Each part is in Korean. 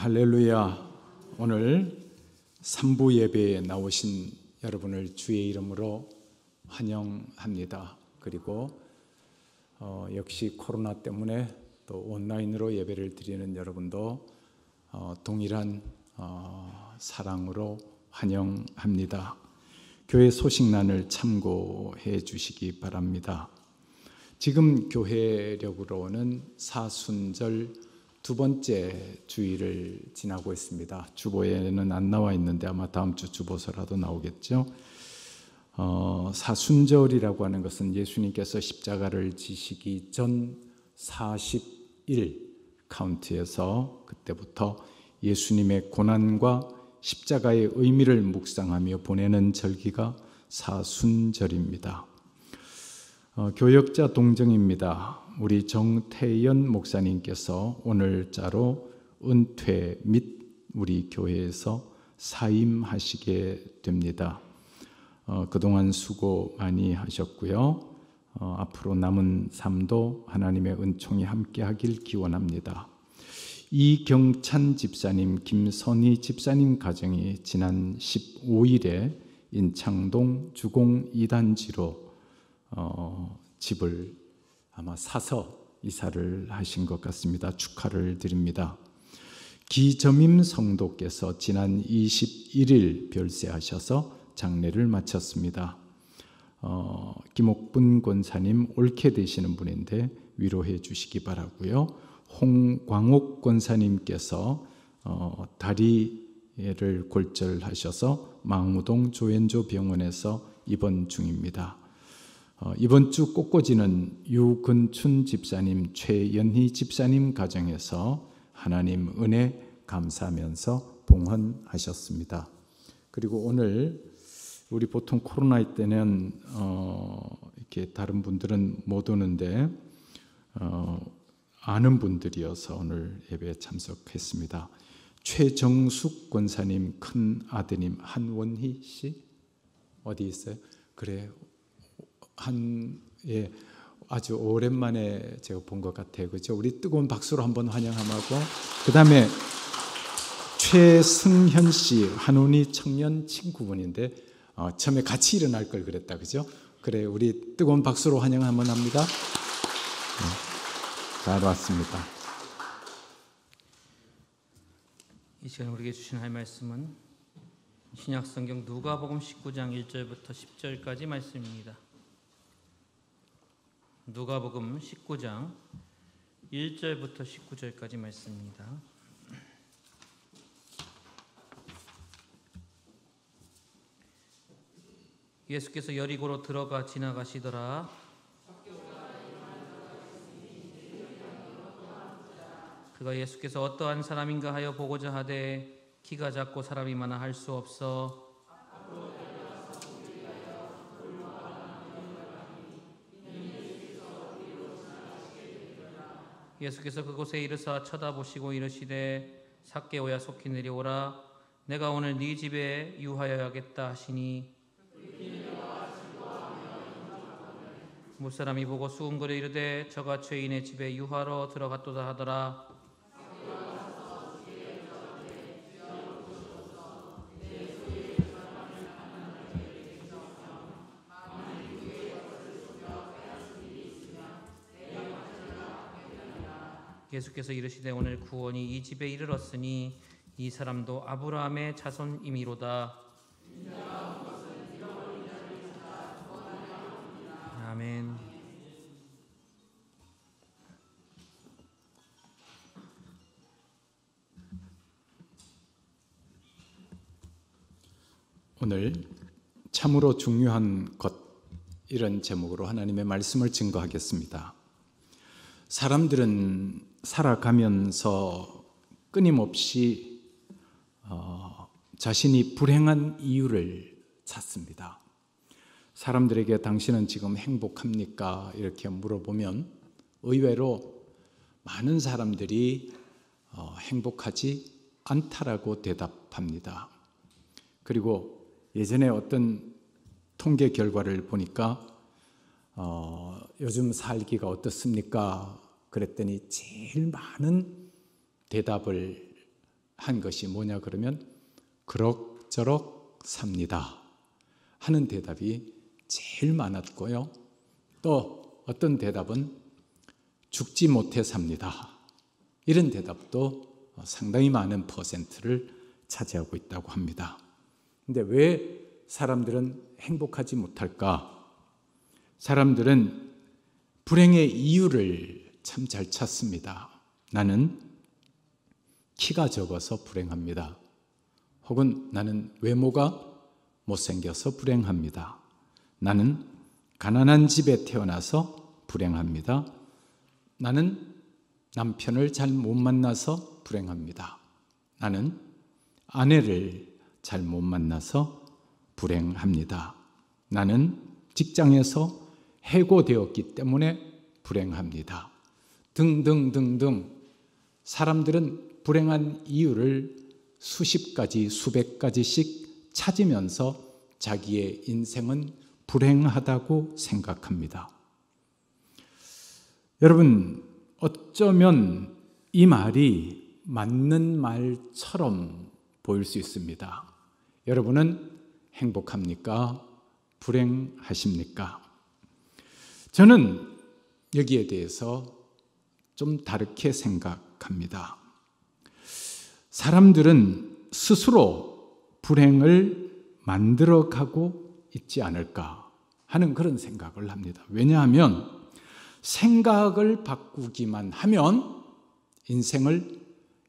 할렐루야. 오늘 3부 예배에 나오신 여러분을 주의 이름으로 환영합니다. 그리고 역시 코로나 때문에 또 온라인으로 예배를 드리는 여러분도 동일한 사랑으로 환영합니다. 교회 소식란을 참고해 주시기 바랍니다. 지금 교회력으로는 사순절 두 번째 주일을 지나고 있습니다. 주보에는 안 나와 있는데 아마 다음 주 주보서라도 나오겠죠. 사순절이라고 하는 것은 예수님께서 십자가를 지시기 전 40일 카운트에서 그때부터 예수님의 고난과 십자가의 의미를 묵상하며 보내는 절기가 사순절입니다. 교역자 동정입니다. 우리 정태연 목사님께서 오늘자로 은퇴 및 우리 교회에서 사임하시게 됩니다. 그동안 수고 많이 하셨고요. 앞으로 남은 삶도 하나님의 은총이 함께하길 기원합니다. 이경찬 집사님, 김선희 집사님 가정이 지난 15일에 인창동 주공 2단지로 집을 아마 사서 이사를 하신 것 같습니다. 축하를 드립니다. 기점임 성도께서 지난 21일 별세하셔서 장례를 마쳤습니다. 김옥분 권사님 옳게 되시는 분인데 위로해 주시기 바라고요. 홍광옥 권사님께서 다리를 골절하셔서 망우동 조연조 병원에서 입원 중입니다. 이번 주 꽃꽂이는 유근춘 집사님, 최연희 집사님 가정에서 하나님 은혜 감사하면서 봉헌하셨습니다. 그리고 오늘 우리 보통 코로나 때는 이렇게 다른 분들은 못 오는데 아는 분들이어서 오늘 예배에 참석했습니다. 최정숙 권사님 큰 아드님 한원희 씨 어디 있어요? 그래. 아주 오랜만에 제가 본 것 같아요. 그렇죠? 우리 뜨거운 박수로 한번 환영하고, 그 다음에 최승현 씨, 한운이 청년 친구분인데 처음에 같이 일어날 걸 그랬다, 그죠? 그래, 우리 뜨거운 박수로 환영 한번 합니다. 잘 왔습니다. 이 시간 우리에게 주신 할 말씀은 신약성경 누가복음 19장 1절부터 10절까지 말씀입니다. 누가복음 19장 1절부터 19절까지 말씀입니다. 예수께서 여리고로 들어가 지나가시더라. 그가 예수께서 어떠한 사람인가 하여 보고자 하되 키가 작고 사람이 많아 할 수 없어 예수께서 그곳에 이르사 쳐다보시고 이르시되 삭개오야 속히 내려오라. 내가 오늘 네 집에 유하여야겠다 하시니 무사람이 보고 수군거려 이르되 저가 죄인의 집에 유하러 들어갔도다 하더라. 예수께서 이르시되 오늘 구원이 이 집에 이르렀으니 이 사람도 아브라함의 자손이미로다. 아멘. 오늘 참으로 중요한 것, 이런 제목으로 하나님의 말씀을 증거하겠습니다. 사람들은 살아가면서 끊임없이 자신이 불행한 이유를 찾습니다. 사람들에게 당신은 지금 행복합니까? 이렇게 물어보면 의외로 많은 사람들이 행복하지 않다라고 대답합니다. 그리고 예전에 어떤 통계 결과를 보니까 요즘 살기가 어떻습니까? 그랬더니 제일 많은 대답을 한 것이 뭐냐 그러면 그럭저럭 삽니다 하는 대답이 제일 많았고요. 또 어떤 대답은 죽지 못해 삽니다. 이런 대답도 상당히 많은 퍼센트를 차지하고 있다고 합니다. 근데 왜 사람들은 행복하지 못할까? 사람들은 불행의 이유를 참 잘 찾습니다. 나는 키가 적어서 불행합니다. 혹은 나는 외모가 못생겨서 불행합니다. 나는 가난한 집에 태어나서 불행합니다. 나는 남편을 잘 못 만나서 불행합니다. 나는 아내를 잘 못 만나서 불행합니다. 나는 직장에서 해고되었기 때문에 불행합니다. 등등등등 사람들은 불행한 이유를 수십 가지, 수백 가지씩 찾으면서 자기의 인생은 불행하다고 생각합니다. 여러분, 어쩌면 이 말이 맞는 말처럼 보일 수 있습니다. 여러분은 행복합니까? 불행하십니까? 저는 여기에 대해서 좀 다르게 생각합니다. 사람들은 스스로 불행을 만들어가고 있지 않을까 하는 그런 생각을 합니다. 왜냐하면 생각을 바꾸기만 하면 인생을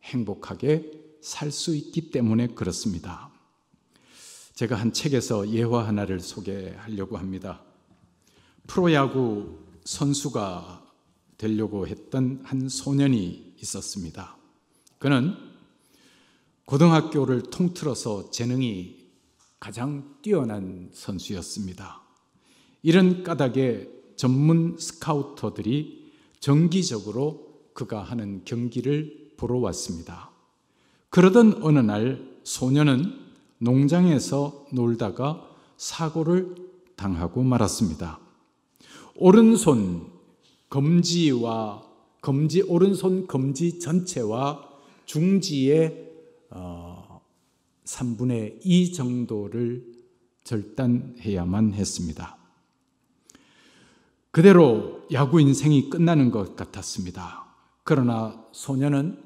행복하게 살 수 있기 때문에 그렇습니다. 제가 한 책에서 예화 하나를 소개하려고 합니다. 프로야구 선수가 되려고 했던 한 소년이 있었습니다. 그는 고등학교를 통틀어서 재능이 가장 뛰어난 선수였습니다. 이런 까닭에 전문 스카우터들이 정기적으로 그가 하는 경기를 보러 왔습니다. 그러던 어느 날 소년은 농장에서 놀다가 사고를 당하고 말았습니다. 오른손 검지 전체와 중지의 3분의 2 정도를 절단해야만 했습니다. 그대로 야구 인생이 끝나는 것 같았습니다. 그러나 소년은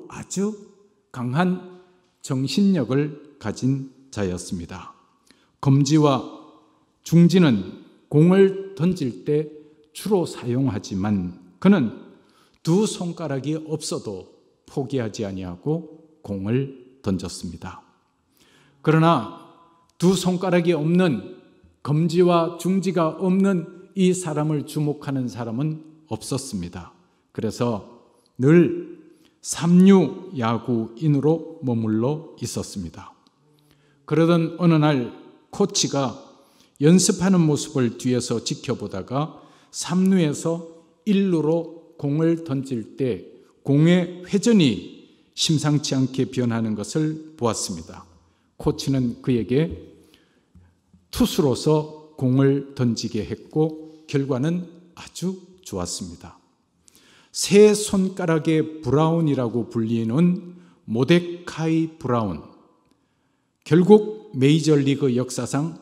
아주 강한 정신력을 가진 자였습니다. 검지와 중지는 공을 던질 때 주로 사용하지만 그는 두 손가락이 없어도 포기하지 아니하고 공을 던졌습니다. 그러나 두 손가락이 없는 검지와 중지가 없는 이 사람을 주목하는 사람은 없었습니다. 그래서 늘 삼류 야구인으로 머물러 있었습니다. 그러던 어느 날 코치가 연습하는 모습을 뒤에서 지켜보다가 3루에서 1루로 공을 던질 때 공의 회전이 심상치 않게 변하는 것을 보았습니다. 코치는 그에게 투수로서 공을 던지게 했고 결과는 아주 좋았습니다. 세 손가락의 브라운이라고 불리는 모데카이 브라운, 결국 메이저리그 역사상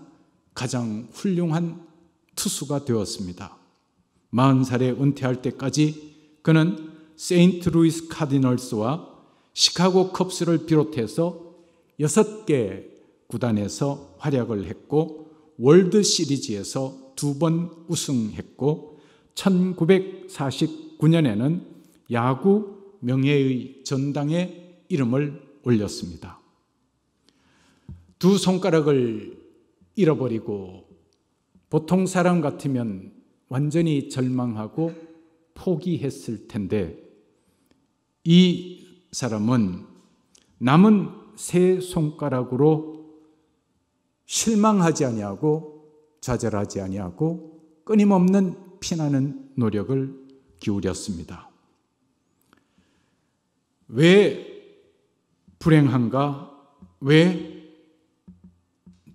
가장 훌륭한 투수가 되었습니다. 40살에 은퇴할 때까지 그는 세인트루이스 카디널스와 시카고 컵스를 비롯해서 6개 구단에서 활약을 했고 월드 시리즈에서 2번 우승했고 1949년에는 야구 명예의 전당에 이름을 올렸습니다. 두 손가락을 잃어버리고 보통 사람 같으면 완전히 절망하고 포기했을 텐데 이 사람은 남은 세 손가락으로 실망하지 아니하고 좌절하지 아니하고 끊임없는 피나는 노력을 기울였습니다. 왜 불행한가? 왜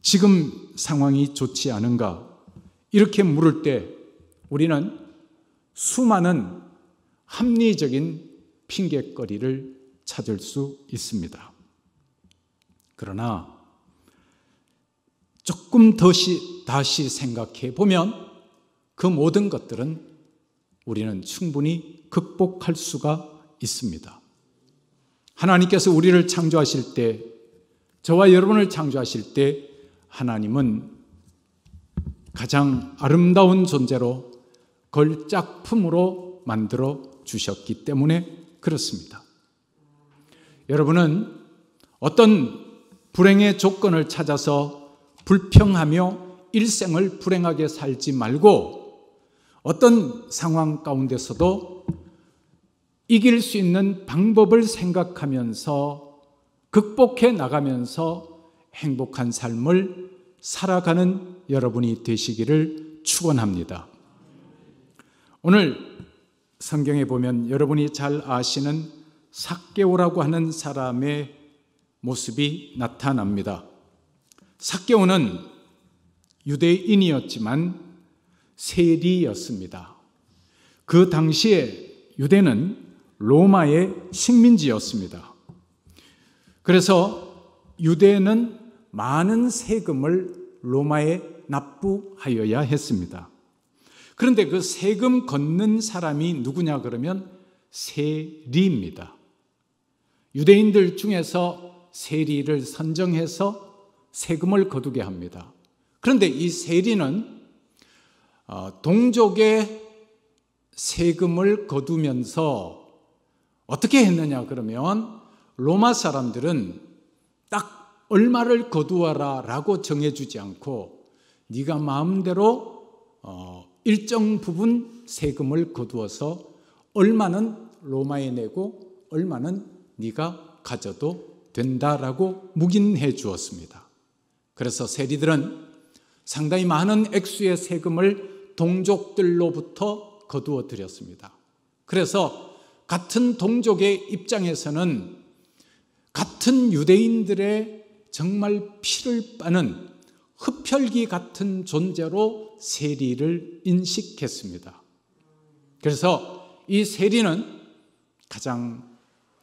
지금 상황이 좋지 않은가? 이렇게 물을 때 우리는 수많은 합리적인 핑곗거리를 찾을 수 있습니다. 그러나 조금 다시 생각해 보면 그 모든 것들은 우리는 충분히 극복할 수가 있습니다. 하나님께서 우리를 창조하실 때, 저와 여러분을 창조하실 때 하나님은 가장 아름다운 존재로 걸작품으로 만들어 주셨기 때문에 그렇습니다. 여러분은 어떤 불행의 조건을 찾아서 불평하며 일생을 불행하게 살지 말고 어떤 상황 가운데서도 이길 수 있는 방법을 생각하면서 극복해 나가면서 행복한 삶을 살아가는 여러분이 되시기를 축원합니다. 오늘 성경에 보면 여러분이 잘 아시는 삭개오라고 하는 사람의 모습이 나타납니다. 삭개오는 유대인이었지만 세리였습니다. 그 당시에 유대는 로마의 식민지였습니다. 그래서 유대는 많은 세금을 로마에 납부하여야 했습니다. 그런데 그 세금 걷는 사람이 누구냐 그러면 세리입니다. 유대인들 중에서 세리를 선정해서 세금을 거두게 합니다. 그런데 이 세리는 동족의 세금을 거두면서 어떻게 했느냐 그러면 로마 사람들은 딱 얼마를 거두어라 라고 정해주지 않고 네가 마음대로 일정 부분 세금을 거두어서 얼마는 로마에 내고 얼마는 네가 가져도 된다라고 묵인해 주었습니다. 그래서 세리들은 상당히 많은 액수의 세금을 동족들로부터 거두어 드렸습니다. 그래서 같은 동족의 입장에서는 같은 유대인들의 정말 피를 빠는 흡혈귀 같은 존재로 세리를 인식했습니다. 그래서 이 세리는 가장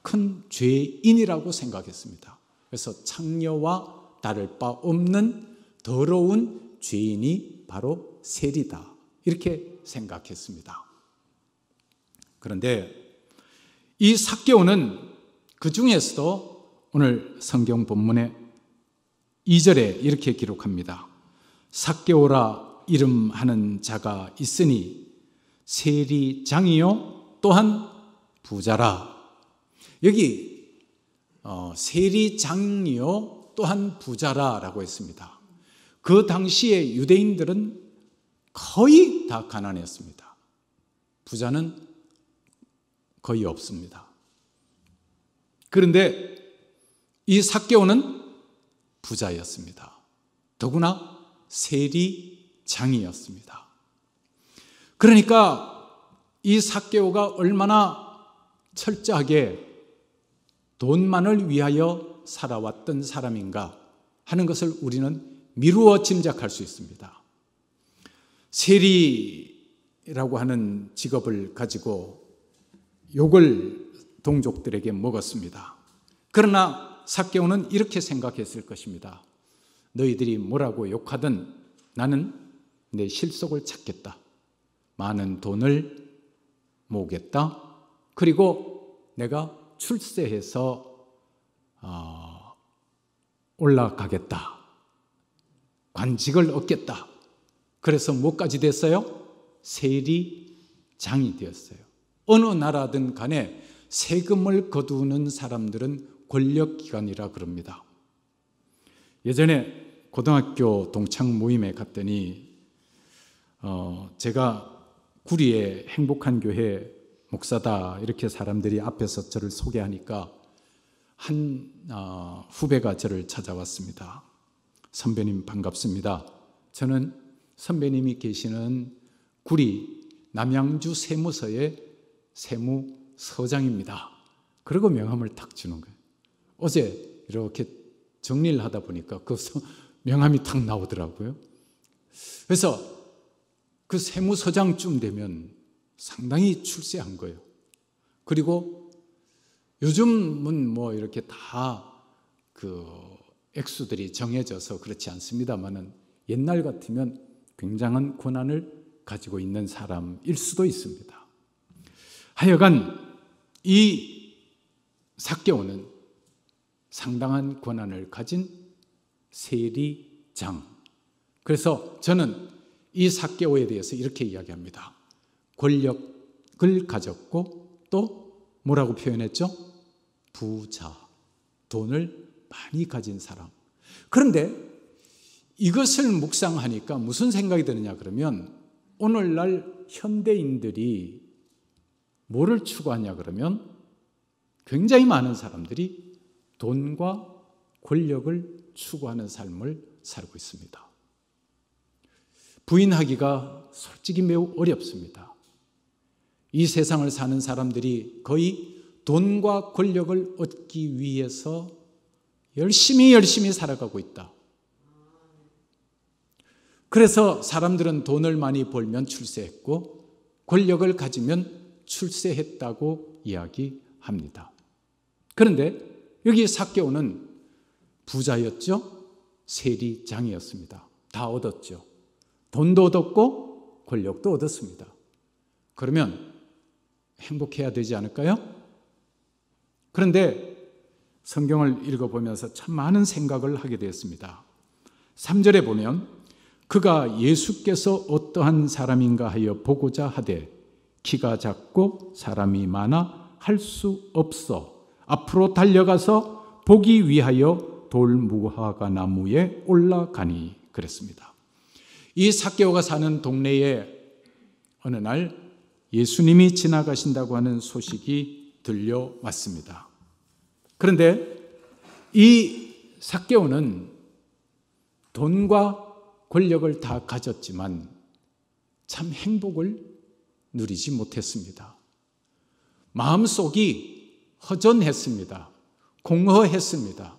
큰 죄인이라고 생각했습니다. 그래서 창녀와 다를 바 없는 더러운 죄인이 바로 세리다, 이렇게 생각했습니다. 그런데 이 삭개오는 그 중에서도 오늘 성경 본문의 2절에 이렇게 기록합니다. 삭개오라 이름하는 자가 있으니 세리장이요 또한 부자라. 여기 세리장이요 또한 부자라라고 했습니다. 그 당시에 유대인들은 거의 다 가난했습니다. 부자는 거의 없습니다. 그런데 이 삭개오는 부자였습니다. 더구나 세리장이었습니다. 그러니까 이 삭개오가 얼마나 철저하게 돈만을 위하여 살아왔던 사람인가 하는 것을 우리는 미루어 짐작할 수 있습니다. 세리라고 하는 직업을 가지고 욕을 동족들에게 먹었습니다. 그러나 삭개오는 이렇게 생각했을 것입니다. 너희들이 뭐라고 욕하든 나는 내 실속을 찾겠다. 많은 돈을 모으겠다. 그리고 내가 출세해서 올라가겠다. 관직을 얻겠다. 그래서 뭐까지 됐어요? 세리장이 되었어요. 어느 나라든 간에 세금을 거두는 사람들은 권력기관이라 그럽니다. 예전에 고등학교 동창 모임에 갔더니 제가 구리의 행복한 교회 목사다 이렇게 사람들이 앞에서 저를 소개하니까 한 후배가 저를 찾아왔습니다. 선배님 반갑습니다. 저는 선배님이 계시는 구리 남양주 세무서의 세무서장입니다. 그리고 명함을 탁 주는 거예요. 어제 이렇게 정리를 하다 보니까 그 명함이 탁 나오더라고요. 그래서 그 세무서장쯤 되면 상당히 출세한 거예요. 그리고 요즘은 뭐 이렇게 다 그 액수들이 정해져서 그렇지 않습니다만은 옛날 같으면 굉장한 권한을 가지고 있는 사람일 수도 있습니다. 하여간 이 삭개오는 상당한 권한을 가진 세리장. 그래서 저는 이 삭개오에 대해서 이렇게 이야기합니다. 권력을 가졌고 또 뭐라고 표현했죠? 부자, 돈을 많이 가진 사람. 그런데 이것을 묵상하니까 무슨 생각이 드느냐 그러면 오늘날 현대인들이 뭐를 추구하냐 그러면 굉장히 많은 사람들이 돈과 권력을 추구하는 삶을 살고 있습니다. 부인하기가 솔직히 매우 어렵습니다. 이 세상을 사는 사람들이 거의 돈과 권력을 얻기 위해서 열심히 살아가고 있다. 그래서 사람들은 돈을 많이 벌면 출세했고 권력을 가지면 출세했다고 이야기합니다. 그런데 여기 삭개오는 부자였죠? 세리장이었습니다. 다 얻었죠. 돈도 얻었고 권력도 얻었습니다. 그러면 행복해야 되지 않을까요? 그런데 성경을 읽어보면서 참 많은 생각을 하게 되었습니다. 3절에 보면 그가 예수께서 어떠한 사람인가 하여 보고자 하되 키가 작고 사람이 많아 할 수 없어 앞으로 달려가서 보기 위하여 돌무화과 나무에 올라가니 그랬습니다. 이 삭개오가 사는 동네에 어느 날 예수님이 지나가신다고 하는 소식이 들려왔습니다. 그런데 이 삭개오는 돈과 권력을 다 가졌지만 참 행복을 누리지 못했습니다. 마음속이 허전했습니다. 공허했습니다.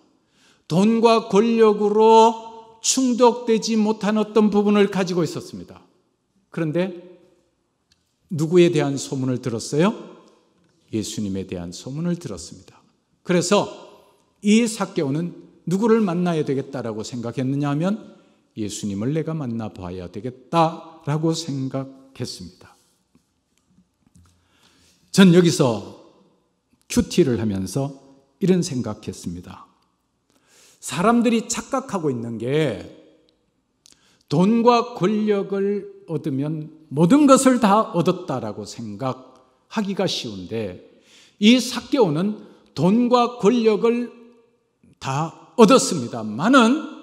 돈과 권력으로 충족되지 못한 어떤 부분을 가지고 있었습니다. 그런데 누구에 대한 소문을 들었어요? 예수님에 대한 소문을 들었습니다. 그래서 이 삭개오는 누구를 만나야 되겠다라고 생각했느냐 하면 예수님을 내가 만나봐야 되겠다라고 생각했습니다. 전 여기서 큐티를 하면서 이런 생각했습니다. 사람들이 착각하고 있는 게 돈과 권력을 얻으면 모든 것을 다 얻었다라고 생각하기가 쉬운데 이 삭개오는 돈과 권력을 다 얻었습니다만은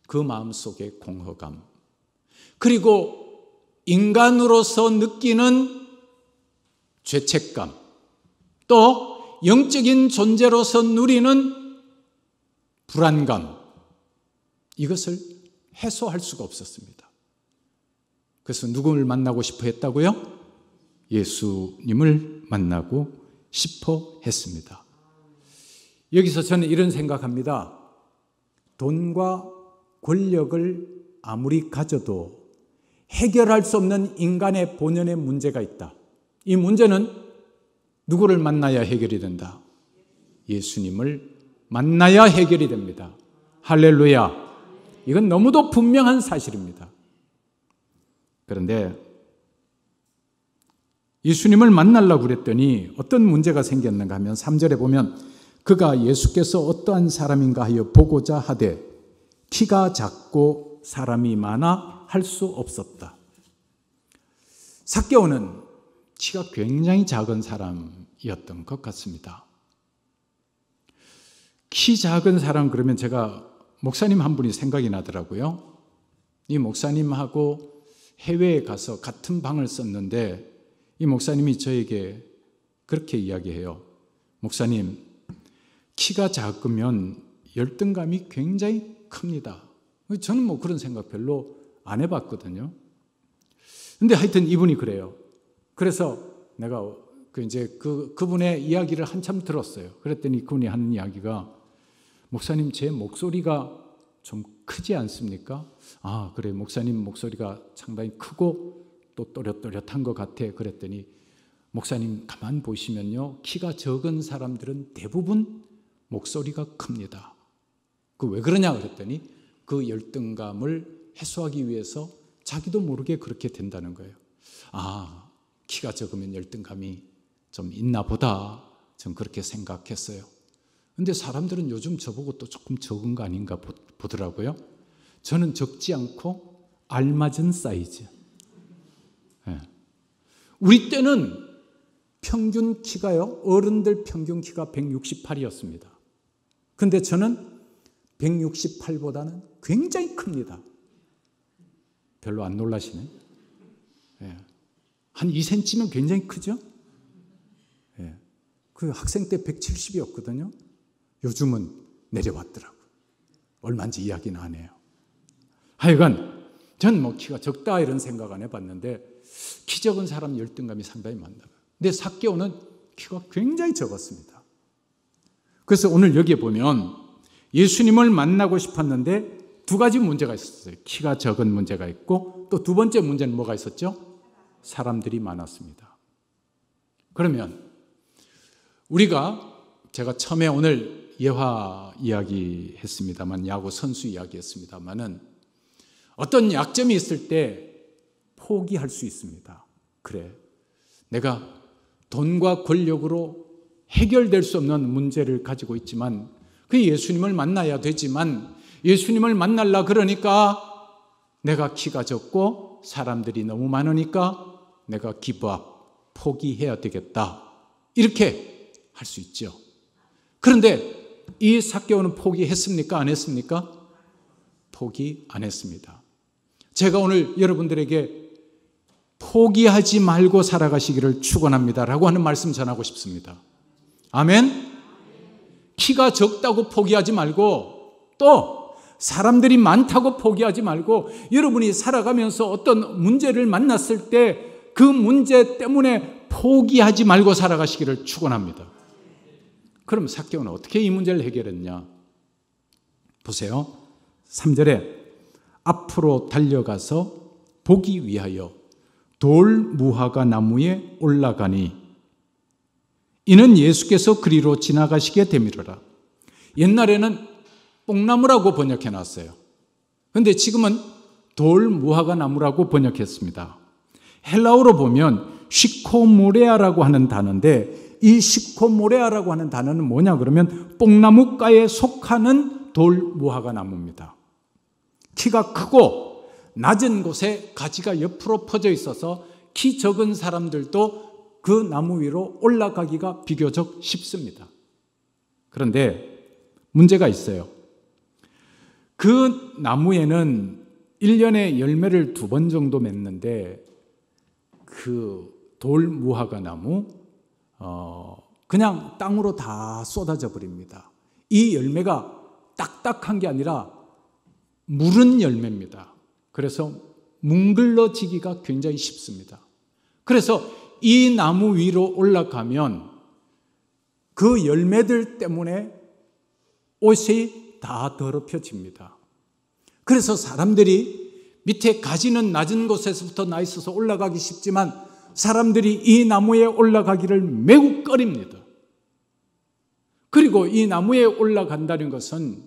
그 마음속의 공허감 그리고 인간으로서 느끼는 죄책감 또 영적인 존재로서 누리는 불안감 이것을 해소할 수가 없었습니다. 그래서 누구를 만나고 싶어 했다고요? 예수님을 만나고 싶어 했습니다. 여기서 저는 이런 생각합니다. 돈과 권력을 아무리 가져도 해결할 수 없는 인간의 본연의 문제가 있다. 이 문제는 누구를 만나야 해결이 된다? 예수님을 만나야 해결이 됩니다. 할렐루야. 이건 너무도 분명한 사실입니다. 그런데 예수님을 만나려고 그랬더니 어떤 문제가 생겼는가 하면 3절에 보면 그가 예수께서 어떠한 사람인가 하여 보고자 하되 키가 작고 사람이 많아 할 수 없었다. 삭개오는 키가 굉장히 작은 사람이었던 것 같습니다. 키 작은 사람 그러면 제가 목사님 한 분이 생각이 나더라고요. 이 목사님하고 해외에 가서 같은 방을 썼는데 이 목사님이 저에게 그렇게 이야기해요. 목사님, 키가 작으면 열등감이 굉장히 큽니다. 저는 뭐 그런 생각 별로 안 해봤거든요. 근데 하여튼 이분이 그래요. 그래서 내가 그분의 이야기를 한참 들었어요. 그랬더니 그분이 하는 이야기가 목사님 제 목소리가 좀 크지 않습니까? 아 그래 목사님 목소리가 상당히 크고 또 또렷또렷한 것 같아. 그랬더니 목사님 가만 보시면요, 키가 적은 사람들은 대부분 목소리가 큽니다. 그 왜 그러냐 그랬더니 그 열등감을 해소하기 위해서 자기도 모르게 그렇게 된다는 거예요. 아, 키가 적으면 열등감이 좀 있나 보다, 전 그렇게 생각했어요. 근데 사람들은 요즘 저보고 또 조금 적은 거 아닌가 보더라고요. 저는 적지 않고 알맞은 사이즈. 네. 우리 때는 평균 키가요, 어른들 평균 키가 168이었습니다. 근데 저는 168보다는 굉장히 큽니다. 별로 안 놀라시네. 네. 한 2cm면 굉장히 크죠? 네. 그 학생 때 170이었거든요. 요즘은 내려왔더라고요. 얼마인지 이야기는 안 해요. 하여간 전 뭐 키가 적다 이런 생각 안 해봤는데 키 적은 사람 열등감이 상당히 많다. 근데 삭개오는 키가 굉장히 적었습니다. 그래서 오늘 여기에 보면 예수님을 만나고 싶었는데 두 가지 문제가 있었어요. 키가 적은 문제가 있고 또 두 번째 문제는 뭐가 있었죠? 사람들이 많았습니다. 그러면 제가 처음에 오늘 예화 이야기 했습니다만, 야구 선수 이야기 했습니다만은 어떤 약점이 있을 때 포기할 수 있습니다. 그래, 내가 돈과 권력으로 해결될 수 없는 문제를 가지고 있지만 그 예수님을 만나야 되지만 예수님을 만나려 그러니까 내가 키가 적고 사람들이 너무 많으니까 내가 기브업, 포기해야 되겠다, 이렇게 할 수 있죠. 그런데 이 삭개오는 포기했습니까? 안 했습니까? 포기 안 했습니다. 제가 오늘 여러분들에게 포기하지 말고 살아가시기를 축원합니다라고 하는 말씀 전하고 싶습니다. 아멘. 키가 적다고 포기하지 말고, 또 사람들이 많다고 포기하지 말고, 여러분이 살아가면서 어떤 문제를 만났을 때 그 문제 때문에 포기하지 말고 살아가시기를 축원합니다. 그럼 삭개오는 어떻게 이 문제를 해결했냐? 보세요. 3절에 앞으로 달려가서 보기 위하여 돌 무화과 나무에 올라가니 이는 예수께서 그리로 지나가시게 되미르라. 옛날에는 뽕나무라고 번역해 놨어요. 그런데 지금은 돌 무화과 나무라고 번역했습니다. 헬라어로 보면 시코모레아라고 하는 단어인데, 이 시코모레아라고 하는 단어는 뭐냐 그러면 뽕나무과에 속하는 돌 무화과 나무입니다. 키가 크고 낮은 곳에 가지가 옆으로 퍼져 있어서 키 적은 사람들도 그 나무 위로 올라가기가 비교적 쉽습니다. 그런데 문제가 있어요. 그 나무에는 1년에 열매를 2번 정도 맺는데 그 돌 무화과 나무 그냥 땅으로 다 쏟아져 버립니다. 이 열매가 딱딱한 게 아니라 무른 열매입니다. 그래서 뭉글러지기가 굉장히 쉽습니다. 그래서 이 나무 위로 올라가면 그 열매들 때문에 옷이 다 더럽혀집니다. 그래서 사람들이 밑에 가지는 낮은 곳에서부터 나 있어서 올라가기 쉽지만 사람들이 이 나무에 올라가기를 매우 꺼립니다. 그리고 이 나무에 올라간다는 것은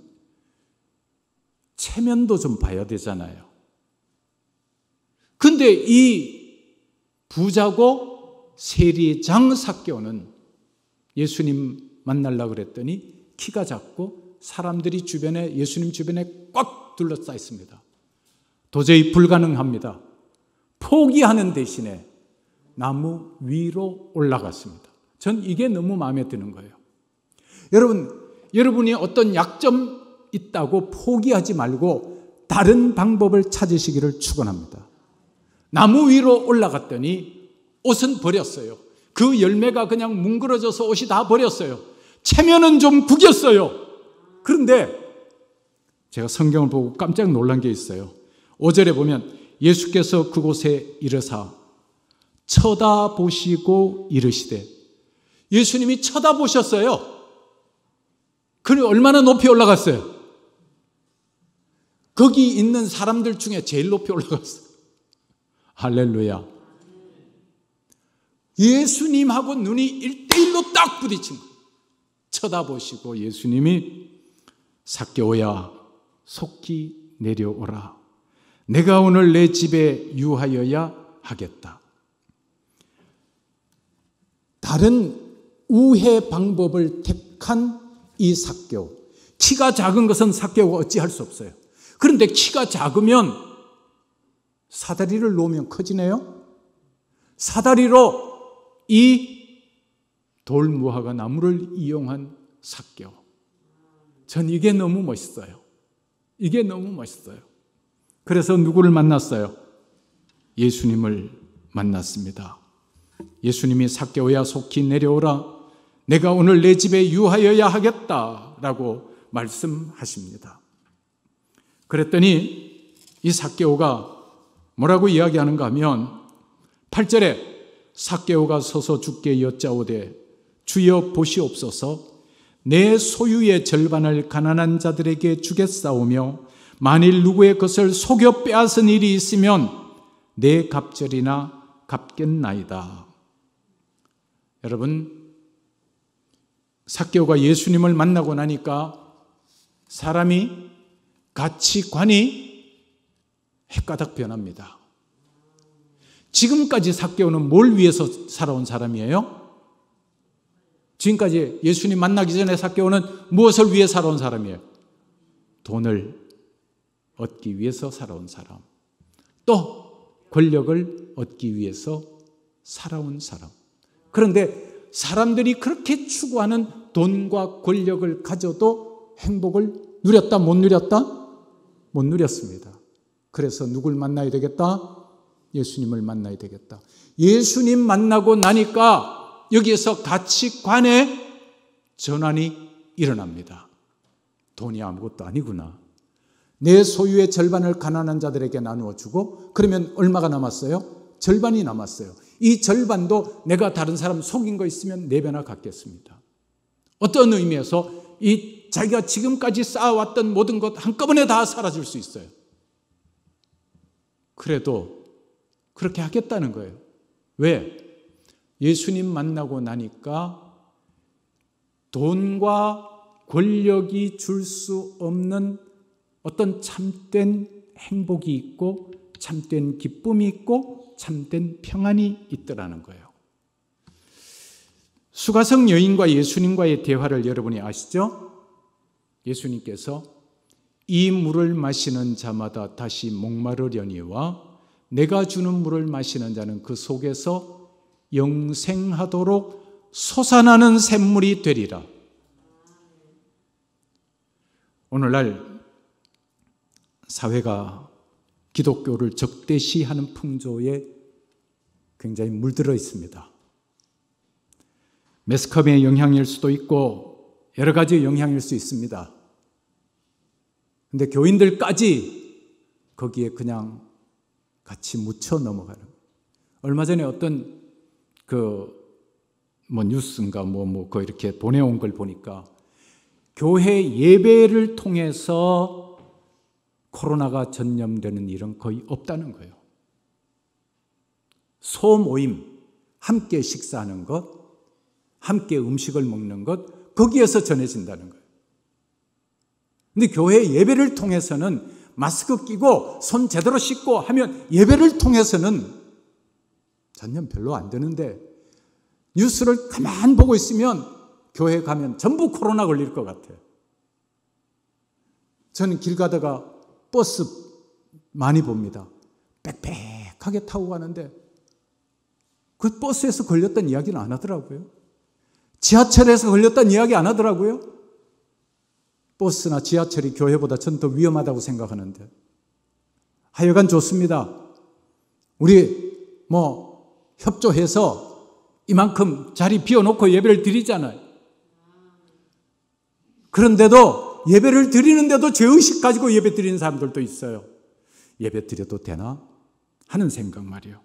체면도 좀 봐야 되잖아요. 근데 이 부자고 세리장 삭개오는 예수님 만나려고 그랬더니 키가 작고 사람들이 주변에, 예수님 주변에 꽉 둘러싸여 있습니다. 도저히 불가능합니다. 포기하는 대신에 나무 위로 올라갔습니다. 전 이게 너무 마음에 드는 거예요. 여러분이 어떤 약점 있다고 포기하지 말고 다른 방법을 찾으시기를 축원합니다. 나무 위로 올라갔더니 옷은 버렸어요. 그 열매가 그냥 뭉그러져서 옷이 다 버렸어요. 체면은 좀 구겼어요. 그런데 제가 성경을 보고 깜짝 놀란 게 있어요. 5절에 보면 예수께서 그곳에 이르사 쳐다보시고 이르시되, 예수님이 쳐다보셨어요. 그리고 얼마나 높이 올라갔어요? 거기 있는 사람들 중에 제일 높이 올라갔어요. 할렐루야. 예수님하고 눈이 1대1로 딱 부딪힌 거예요. 쳐다보시고 예수님이 삭개오야 속히 내려오라. 내가 오늘 내 집에 유하여야 하겠다. 다른 우회 방법을 택한 이 삭개오. 키가 작은 것은 삭개오가 어찌할 수 없어요. 그런데 키가 작으면 사다리를 놓으면 커지네요. 사다리로 이 돌무화과 나무를 이용한 삭개오. 전 이게 너무 멋있어요. 이게 너무 멋있어요. 그래서 누구를 만났어요? 예수님을 만났습니다. 예수님이 삭개오야 속히 내려오라. 내가 오늘 내 집에 유하여야 하겠다라고 말씀하십니다. 그랬더니 이 삭개오가 뭐라고 이야기하는가 하면 8절에 삭개오가 서서 주께 여짜오되 주여 보시옵소서 내 소유의 절반을 가난한 자들에게 주겠사오며 만일 누구의 것을 속여 빼앗은 일이 있으면 내 갑절이나 갚겠나이다. 여러분, 삭개오가 예수님을 만나고 나니까 사람이 가치관이 헷가닥 변합니다. 지금까지 삭개오는 뭘 위해서 살아온 사람이에요? 지금까지 예수님 만나기 전에 삭개오는 무엇을 위해 살아온 사람이에요? 돈을 얻기 위해서 살아온 사람. 또 권력을 얻기 위해서 살아온 사람. 그런데 사람들이 그렇게 추구하는 돈과 권력을 가져도 행복을 누렸다, 못 누렸다? 못 누렸습니다. 그래서 누굴 만나야 되겠다? 예수님을 만나야 되겠다. 예수님 만나고 나니까 여기에서 가치관의 전환이 일어납니다. 돈이 아무것도 아니구나. 내 소유의 절반을 가난한 자들에게 나누어 주고 그러면 얼마가 남았어요? 절반이 남았어요. 이 절반도 내가 다른 사람 속인 거 있으면 4배나 갚겠습니다. 어떤 의미에서 이 자기가 지금까지 쌓아왔던 모든 것 한꺼번에 다 사라질 수 있어요. 그래도 그렇게 하겠다는 거예요. 왜? 예수님 만나고 나니까 돈과 권력이 줄 수 없는 어떤 참된 행복이 있고 참된 기쁨이 있고 참된 평안이 있더라는 거예요. 수가성 여인과 예수님과의 대화를 여러분이 아시죠? 예수님께서 이 물을 마시는 자마다 다시 목마르려니와 내가 주는 물을 마시는 자는 그 속에서 영생하도록 솟아나는 샘물이 되리라. 오늘날 사회가 기독교를 적대시하는 풍조에 굉장히 물들어 있습니다. 매스컴의 영향일 수도 있고 여러 가지 영향일 수 있습니다. 그런데 교인들까지 거기에 그냥 같이 묻혀 넘어가는. 얼마 전에 어떤 뉴스인가 그 이렇게 보내온 걸 보니까 교회 예배를 통해서 코로나가 전염되는 일은 거의 없다는 거예요. 소모임, 함께 식사하는 것, 함께 음식을 먹는 것, 거기에서 전해진다는 거예요. 그런데 교회 예배를 통해서는 마스크 끼고 손 제대로 씻고 하면 예배를 통해서는 전염 별로 안 되는데 뉴스를 가만 보고 있으면 교회 가면 전부 코로나 걸릴 것 같아요. 저는 길 가다가 버스 많이 봅니다. 빽빽하게 타고 가는데 그 버스에서 걸렸다는 이야기는 안 하더라고요. 지하철에서 걸렸다는 이야기 안 하더라고요. 버스나 지하철이 교회보다 전 더 위험하다고 생각하는데 하여간 좋습니다. 우리 협조해서 이만큼 자리 비워놓고 예배를 드리잖아요. 그런데도 예배를 드리는데도 죄의식 가지고 예배 드리는 사람들도 있어요. 예배 드려도 되나 하는 생각 말이에요.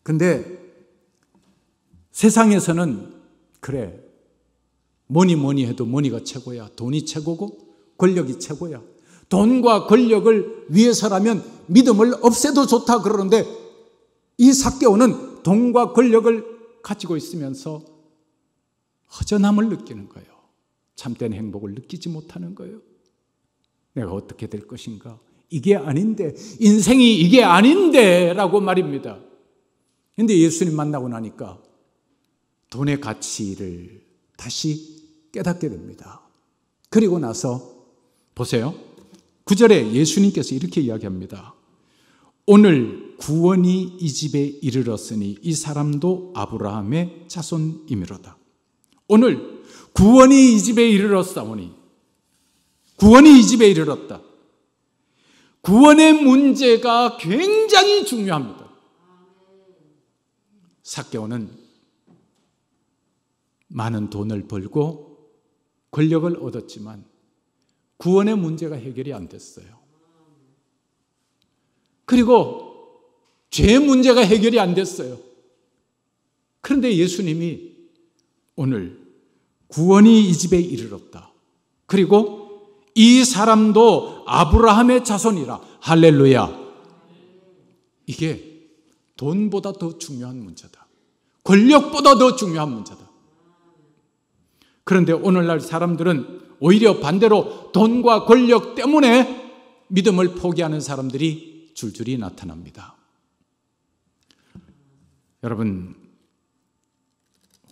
근데 세상에서는 그래, 뭐니 해도 뭐니가 최고야. 돈이 최고고 권력이 최고야. 돈과 권력을 위해서라면 믿음을 없애도 좋다 그러는데 이 삭개오는 돈과 권력을 가지고 있으면서 허전함을 느끼는 거예요. 참된 행복을 느끼지 못하는 거예요. 내가 어떻게 될 것인가? 이게 아닌데, 인생이 이게 아닌데 라고 말입니다. 그런데 예수님 만나고 나니까 돈의 가치를 다시 깨닫게 됩니다. 그리고 나서 보세요. 9절에 예수님께서 이렇게 이야기합니다. 오늘 구원이 이 집에 이르렀으니 이 사람도 아브라함의 자손이미로다. 오늘 구원이 이 집에 이르렀사오니, 구원이 이 집에 이르렀다. 구원의 문제가 굉장히 중요합니다. 삭개오는 많은 돈을 벌고 권력을 얻었지만 구원의 문제가 해결이 안 됐어요. 그리고 죄의 문제가 해결이 안 됐어요. 그런데 예수님이 오늘 구원이 이 집에 이르렀다. 그리고 이 사람도 아브라함의 자손이라. 할렐루야. 이게 돈보다 더 중요한 문제다. 권력보다 더 중요한 문제다. 그런데 오늘날 사람들은 오히려 반대로 돈과 권력 때문에 믿음을 포기하는 사람들이 줄줄이 나타납니다. 여러분,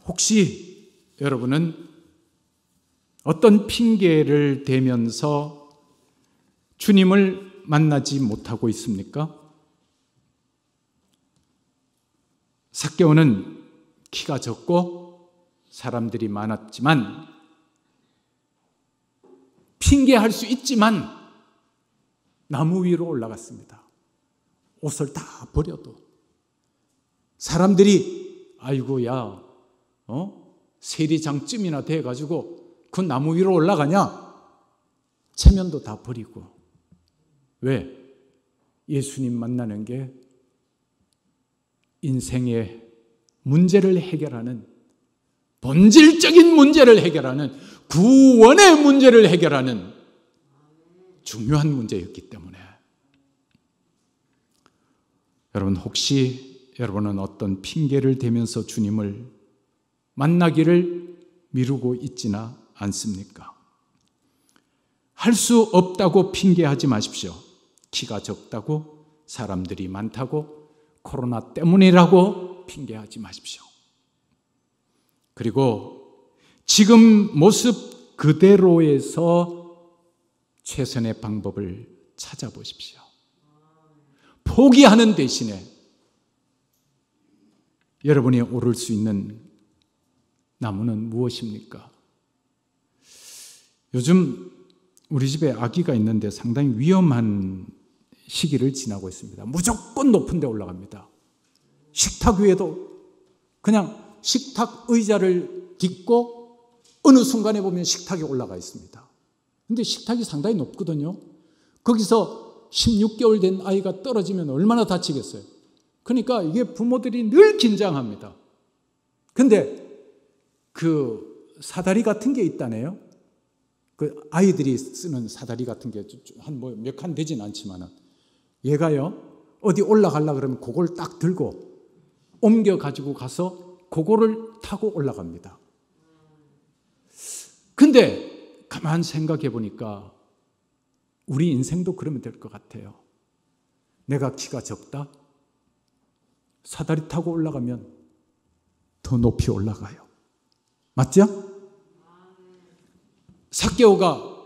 혹시 여러분은 어떤 핑계를 대면서 주님을 만나지 못하고 있습니까? 삭개오는 키가 적고 사람들이 많았지만, 핑계할 수 있지만 나무 위로 올라갔습니다. 옷을 다 버려도. 사람들이 아이고야, 세리장쯤이나 돼가지고 그 나무 위로 올라가냐? 체면도 다 버리고. 왜? 예수님 만나는 게 인생의 문제를 해결하는, 본질적인 문제를 해결하는, 구원의 문제를 해결하는 중요한 문제였기 때문에. 여러분, 혹시 여러분은 어떤 핑계를 대면서 주님을 만나기를 미루고 있지나 않습니까? 할 수 없다고 핑계하지 마십시오. 키가 적다고, 사람들이 많다고, 코로나 때문이라고 핑계하지 마십시오. 그리고 지금 모습 그대로에서 최선의 방법을 찾아보십시오. 포기하는 대신에 여러분이 오를 수 있는 나무는 무엇입니까? 요즘 우리 집에 아기가 있는데 상당히 위험한 시기를 지나고 있습니다. 무조건 높은 데 올라갑니다. 식탁 위에도 그냥 식탁 의자를 딛고 어느 순간에 보면 식탁에 올라가 있습니다. 근데 식탁이 상당히 높거든요. 거기서 16개월 된 아이가 떨어지면 얼마나 다치겠어요. 그러니까 이게 부모들이 늘 긴장합니다. 근데 그 사다리 같은 게 있다네요. 그 아이들이 쓰는 사다리 같은 게 한 뭐 몇 칸 되진 않지만은, 얘가요 어디 올라가려 그러면 그걸 딱 들고 옮겨 가지고 가서 그거를 타고 올라갑니다. 근데 가만 생각해 보니까 우리 인생도 그러면 될 것 같아요. 내가 키가 적다? 사다리 타고 올라가면 더 높이 올라가요. 맞죠? 삭개오가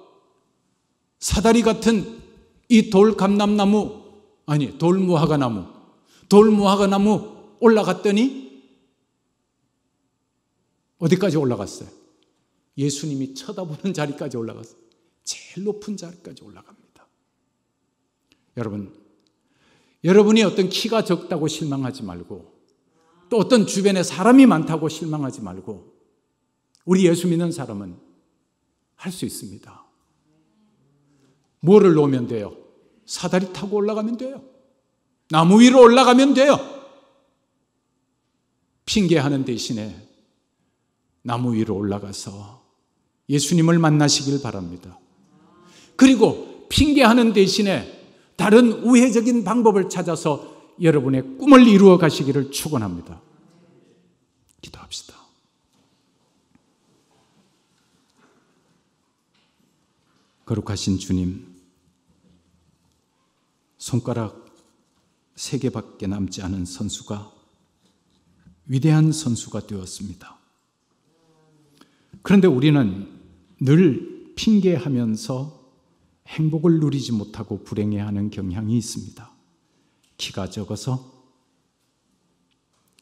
사다리 같은 이 돌감람나무, 아니 돌무화과나무 올라갔더니 어디까지 올라갔어요? 예수님이 쳐다보는 자리까지 올라갔어요. 제일 높은 자리까지 올라갑니다. 여러분이 어떤 키가 적다고 실망하지 말고, 또 어떤 주변에 사람이 많다고 실망하지 말고, 우리 예수 믿는 사람은 할 수 있습니다. 뭐를 놓으면 돼요? 사다리 타고 올라가면 돼요. 나무 위로 올라가면 돼요. 핑계하는 대신에 나무 위로 올라가서 예수님을 만나시길 바랍니다. 그리고 핑계하는 대신에 다른 우회적인 방법을 찾아서 여러분의 꿈을 이루어 가시기를 축원합니다. 기도합시다. 거룩하신 주님, 손가락 3개밖에 남지 않은 선수가 위대한 선수가 되었습니다. 그런데 우리는 늘 핑계하면서 행복을 누리지 못하고 불행해하는 경향이 있습니다. 키가 적어서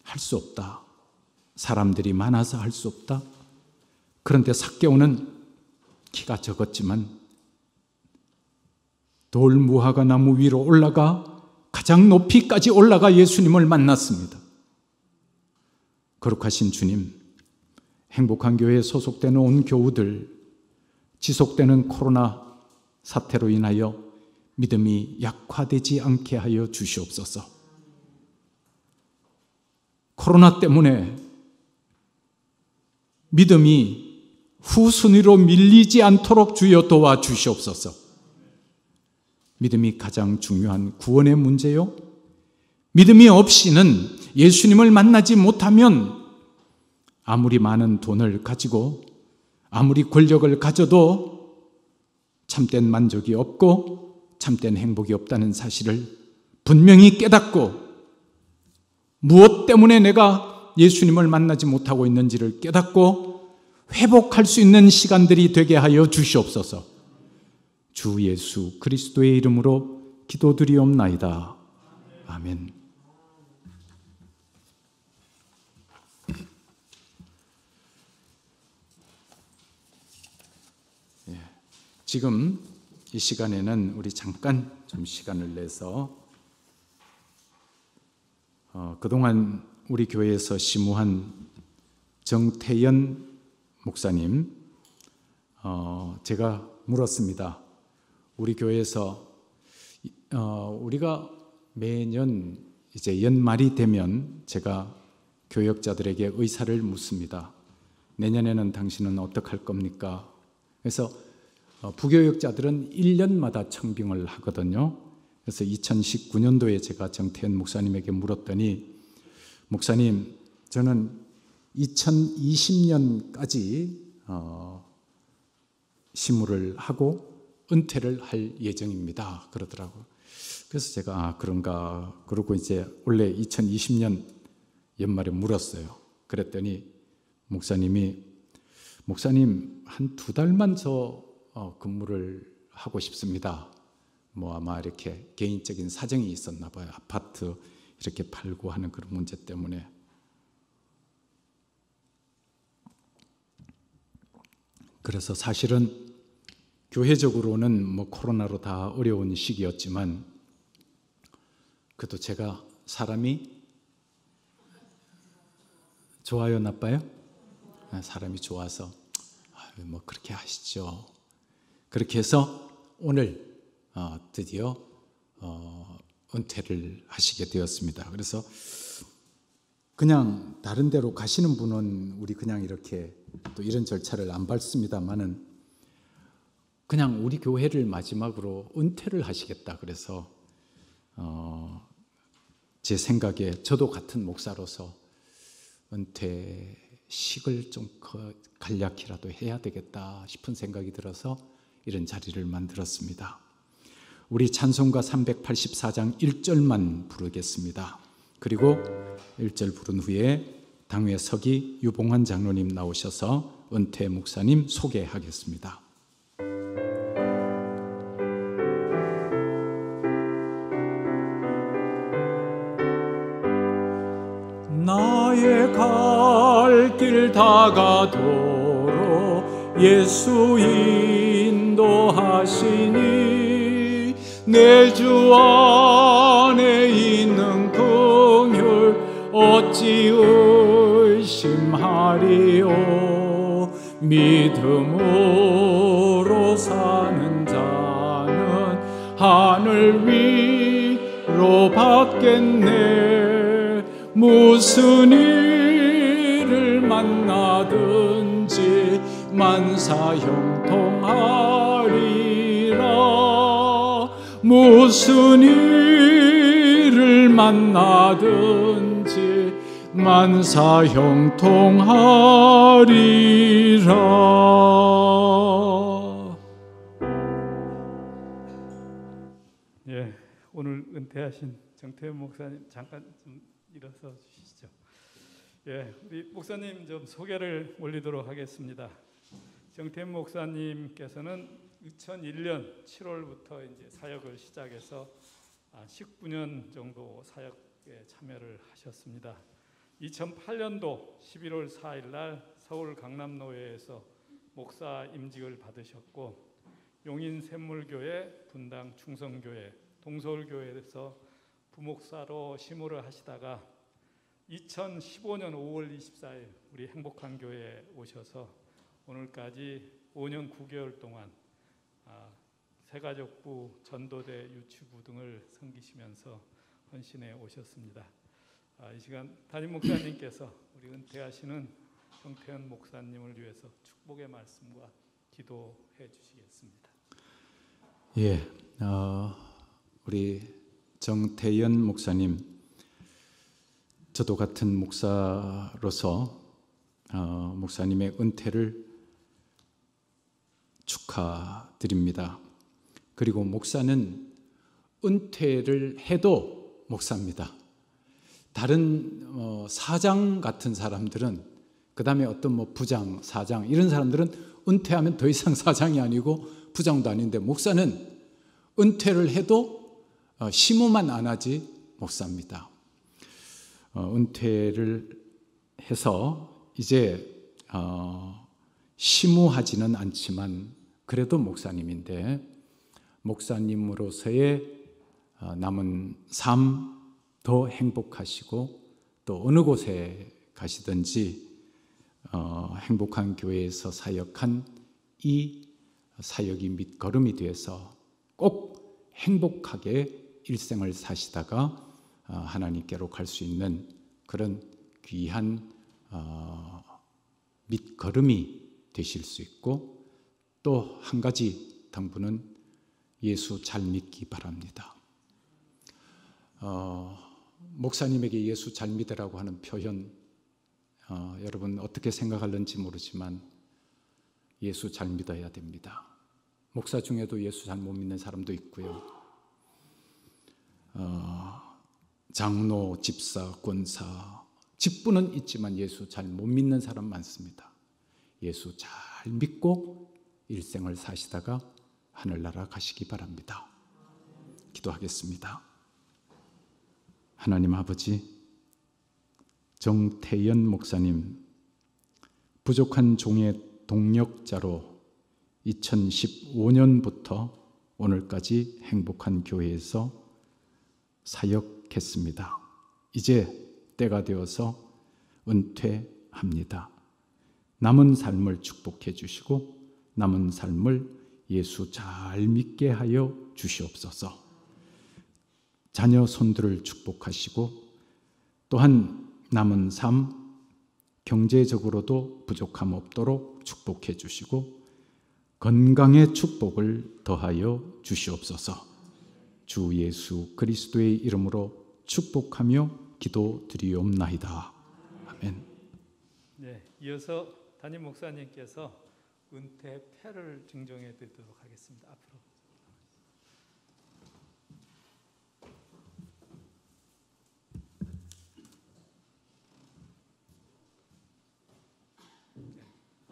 할 수 없다. 사람들이 많아서 할 수 없다. 그런데 삭개오는 키가 적었지만 돌무화과 나무 위로 올라가 가장 높이까지 올라가 예수님을 만났습니다. 거룩하신 주님, 행복한 교회에 소속되는 온 교우들, 지속되는 코로나 사태로 인하여 믿음이 약화되지 않게 하여 주시옵소서. 코로나 때문에 믿음이 후순위로 밀리지 않도록 주여 도와주시옵소서. 믿음이 가장 중요한 구원의 문제요. 믿음이 없이는 예수님을 만나지 못하면 아무리 많은 돈을 가지고 아무리 권력을 가져도 참된 만족이 없고 참된 행복이 없다는 사실을 분명히 깨닫고 무엇 때문에 내가 예수님을 만나지 못하고 있는지를 깨닫고 회복할 수 있는 시간들이 되게 하여 주시옵소서. 주 예수 그리스도의 이름으로 기도드리옵나이다. 아멘. 지금 이 시간에는 우리 잠깐 좀 시간을 내서 그동안 우리 교회에서 심우한 정태연 목사님, 제가 물었습니다. 우리 교회에서 우리가 매년 이제 연말이 되면 제가 교역자들에게 의사를 묻습니다. 내년에는 당신은 어떻게 할 겁니까? 그래서 부교역자들은 1년마다 청빙을 하거든요. 그래서 2019년도에 제가 정태현 목사님에게 물었더니, 목사님, 저는 2020년까지 심우를 하고 은퇴를 할 예정입니다. 그러더라고요. 그래서 제가 그런가 그러고 이제 원래 2020년 연말에 물었어요. 그랬더니 목사님 한 2달만 저 근무를 하고 싶습니다. 뭐 아마 이렇게 개인적인 사정이 있었나 봐요. 아파트 이렇게 팔고 하는 그런 문제 때문에. 그래서 사실은 교회적으로는 뭐 코로나로 다 어려운 시기였지만 그래도 제가 사람이 좋아요, 나빠요? 사람이 좋아서 뭐 그렇게 하시죠. 그렇게 해서 오늘 드디어 은퇴를 하시게 되었습니다. 그래서 그냥 다른 데로 가시는 분은 우리 그냥 이렇게 또 이런 절차를 안 밟습니다만은 그냥 우리 교회를 마지막으로 은퇴를 하시겠다. 그래서 제 생각에 저도 같은 목사로서 은퇴식을 좀 간략히라도 해야 되겠다 싶은 생각이 들어서 이런 자리를 만들었습니다. 우리 찬송가 384장 1절만 부르겠습니다. 그리고 1절 부른 후에 당회 서기 유봉환 장로님 나오셔서 은퇴 목사님 소개하겠습니다. 나의 갈 길 다가도록 예수 인도하시니 내 주 안에 있는 긍휼 어찌 의심하리요. 믿음으로 사는 자는 하늘 위로 받겠네. 무슨 일을 만나든지 만사형통하리라. 무슨 일을 만나든지 만사 형통하리라. 예, 오늘 은퇴하신 정태현 목사님 잠깐 좀 일어서 주시죠. 예, 우리 목사님 좀 소개를 올리도록 하겠습니다. 정태현 목사님께서는 2001년 7월부터 이제 사역을 시작해서 19년 정도 사역에 참여를 하셨습니다. 2008년도 11월 4일 날 서울 강남노회에서 목사 임직을 받으셨고, 용인 샘물교회, 분당 충성교회, 동서울교회에서 부목사로 심호를 하시다가 2015년 5월 24일 우리 행복한 교회에 오셔서 오늘까지 5년 9개월 동안 새가족부, 전도대, 유치부 등을 섬기시면서 헌신해 오셨습니다. 이 시간 담임 목사님께서 우리 은퇴하시는 정태현 목사님을 위해서 축복의 말씀과 기도해 주시겠습니다. 예, 우리 정태현 목사님, 저도 같은 목사로서 목사님의 은퇴를 축하드립니다. 그리고 목사는 은퇴를 해도 목사입니다. 다른 사장 같은 사람들은, 그 다음에 어떤 부장, 사장 이런 사람들은 은퇴하면 더 이상 사장이 아니고 부장도 아닌데, 목사는 은퇴를 해도 시무만 안 하지 목사입니다. 은퇴를 해서 이제 시무하지는 않지만 그래도 목사님인데, 목사님으로서의 남은 삶 더 행복하시고, 또 어느 곳에 가시든지 행복한 교회에서 사역한 이 사역이 밑거름이 되어서 꼭 행복하게 일생을 사시다가 하나님께로 갈 수 있는 그런 귀한 밑거름이 되실 수 있고, 또 한 가지 당부는 예수 잘 믿기 바랍니다. 목사님에게 예수 잘 믿으라고 하는 표현, 여러분 어떻게 생각하는지 모르지만 예수 잘 믿어야 됩니다. 목사 중에도 예수 잘 못 믿는 사람도 있고요. 장로, 집사, 권사, 직분은 있지만 예수 잘 못 믿는 사람 많습니다. 예수 잘 믿고 일생을 사시다가 하늘나라 가시기 바랍니다. 기도하겠습니다. 하나님 아버지, 정태현 목사님 부족한 종의 동력자로 2015년부터 오늘까지 행복한 교회에서 사역했습니다. 이제 때가 되어서 은퇴합니다. 남은 삶을 축복해 주시고 남은 삶을 예수 잘 믿게 하여 주시옵소서. 자녀 손들을 축복하시고, 또한 남은 삶 경제적으로도 부족함 없도록 축복해 주시고 건강의 축복을 더하여 주시옵소서. 주 예수 그리스도의 이름으로 축복하며 기도드리옵나이다. 아멘. 네, 이어서 담임 목사님께서 은퇴 패를 증정해 드리도록 하겠습니다. 앞으로.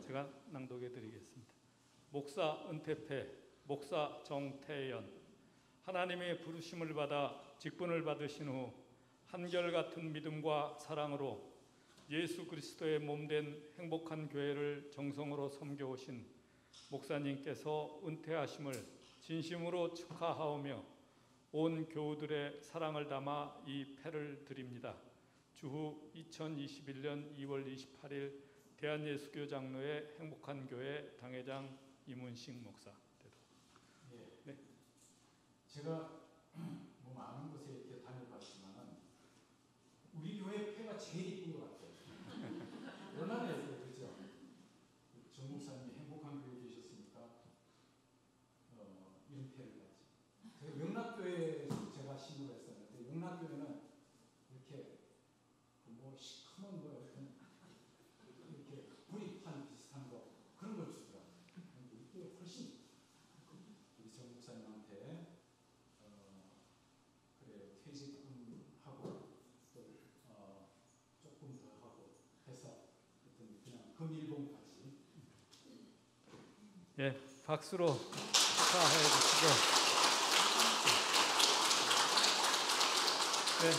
제가 낭독해 드리겠습니다. 목사 은퇴패, 목사 정태현. 하나님의 부르심을 받아 직분을 받으신 후 한결같은 믿음과 사랑으로 예수 그리스도의 몸된 행복한 교회를 정성으로 섬겨오신 목사님께서 은퇴하심을 진심으로 축하하오며 온 교우들의 사랑을 담아 이 패를 드립니다. 주후 2021년 2월 28일 대한예수교 장로회 행복한 교회 당회장 이문식 목사. 네. 제가 많은 곳에 이렇게 다녀봤지만 우리 교회 패가 제일 이쁜 것 같아요. 얼마나 예뻐요, 그죠? 정 목사님이 행복한 교회 계셨으니까 이런 패를 받지. 제가 영락교회에서 제가 신고를 했었는데, 영락교회는 예, 박수로 축하해 주시고, 네,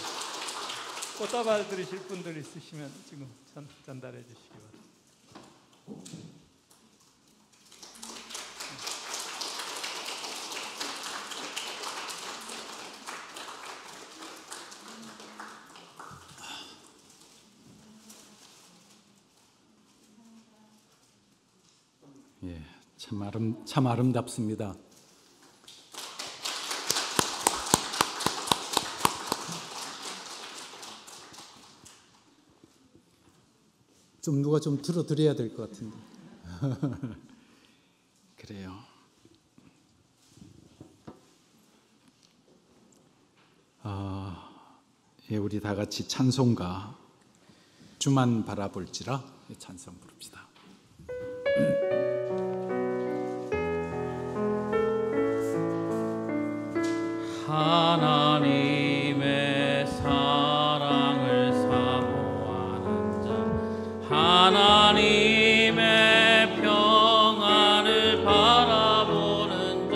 꽃다발 드리실 분들 있으시면 지금 전달해 주시기 바랍니다. 예, 참 아름답습니다. 좀 누가 좀 들어드려야 될 것 같은데. 그래요. 예, 우리 다 같이 찬송가 주만 바라볼지라 찬송 부릅시다. 하나님의 사랑을 사모하는 자, 하나님의 평안을 바라보는 자,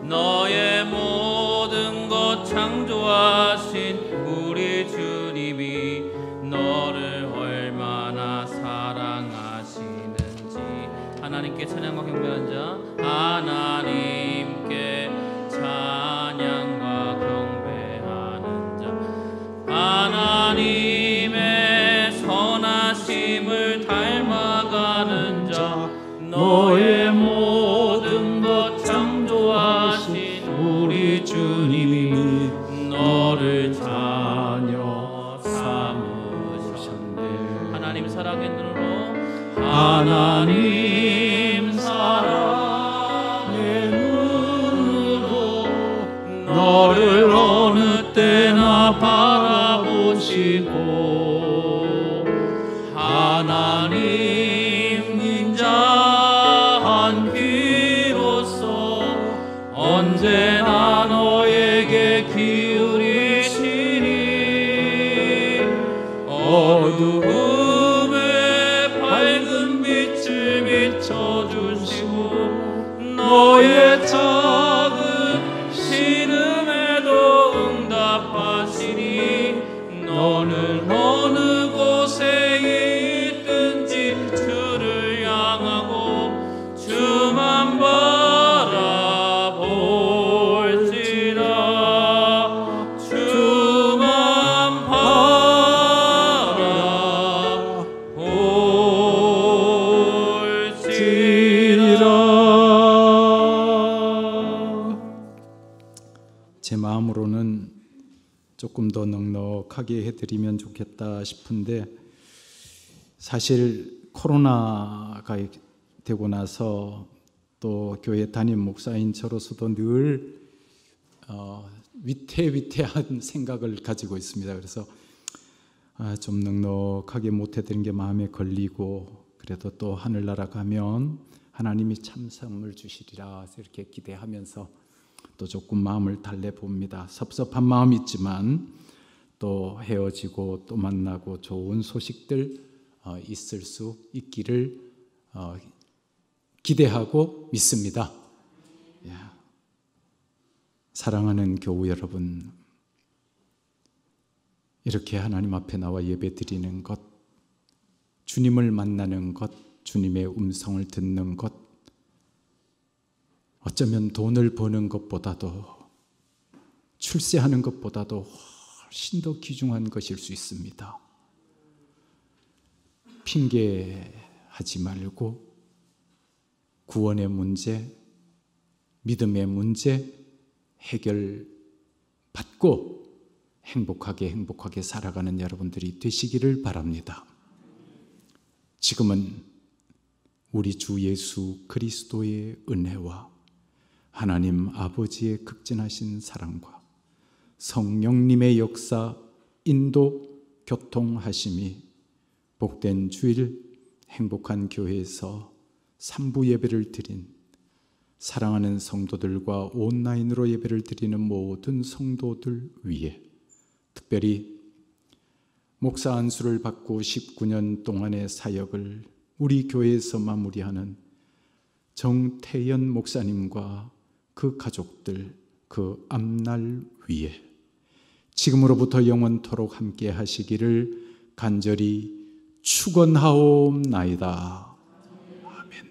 너의 모든 것 창조하신 우리 주님이 너를 얼마나 사랑하시는지. 하나님께 찬양과 경배한 자, 하나님께 찬양과 경배하는 자, 하나님의 선하심을 닮아가는 자, 너의 모든 것 창조하신 우리 주님이 너를 자녀 삼으셨네. 하나님 사랑의 눈으로, 하나님 사랑의 눈으로 너를 어느 때나 바라보시고, 하나님 인자한 귀로서 언제나 너에게 기울이시니, 어두움에 밝은 빛을 비춰주시고, 너의 작은 신음에도 응답하시니, 너는 어느 곳에 있든지 주를 향하고 주만 바라볼지라, 주만 바라볼지라. 제 마음으로는 조금 더 넉넉하게 해드리면 좋겠다 싶은데, 사실 코로나가 되고 나서 또 교회 담임 목사인 저로서도 늘 위태위태한 생각을 가지고 있습니다. 그래서 좀 넉넉하게 못 해드린 게 마음에 걸리고, 그래도 또 하늘나라 가면 하나님이 참 선물 주시리라 이렇게 기대하면서 또 조금 마음을 달래봅니다. 섭섭한 마음이 있지만 또 헤어지고 또 만나고 좋은 소식들 있을 수 있기를 기대하고 믿습니다. 사랑하는 교우 여러분, 이렇게 하나님 앞에 나와 예배드리는 것, 주님을 만나는 것, 주님의 음성을 듣는 것, 어쩌면 돈을 버는 것보다도, 출세하는 것보다도 훨씬 더 귀중한 것일 수 있습니다. 핑계하지 말고 구원의 문제, 믿음의 문제 해결받고 행복하게 살아가는 여러분들이 되시기를 바랍니다. 지금은 우리 주 예수 그리스도의 은혜와 하나님 아버지의 극진하신 사랑과 성령님의 역사, 인도, 교통하심이 복된 주일 행복한 교회에서 3부 예배를 드린 사랑하는 성도들과 온라인으로 예배를 드리는 모든 성도들 위해, 특별히 목사 안수를 받고 19년 동안의 사역을 우리 교회에서 마무리하는 정태연 목사님과 그 가족들 그 앞날 위에 지금으로부터 영원토록 함께 하시기를 간절히 축원하옵나이다.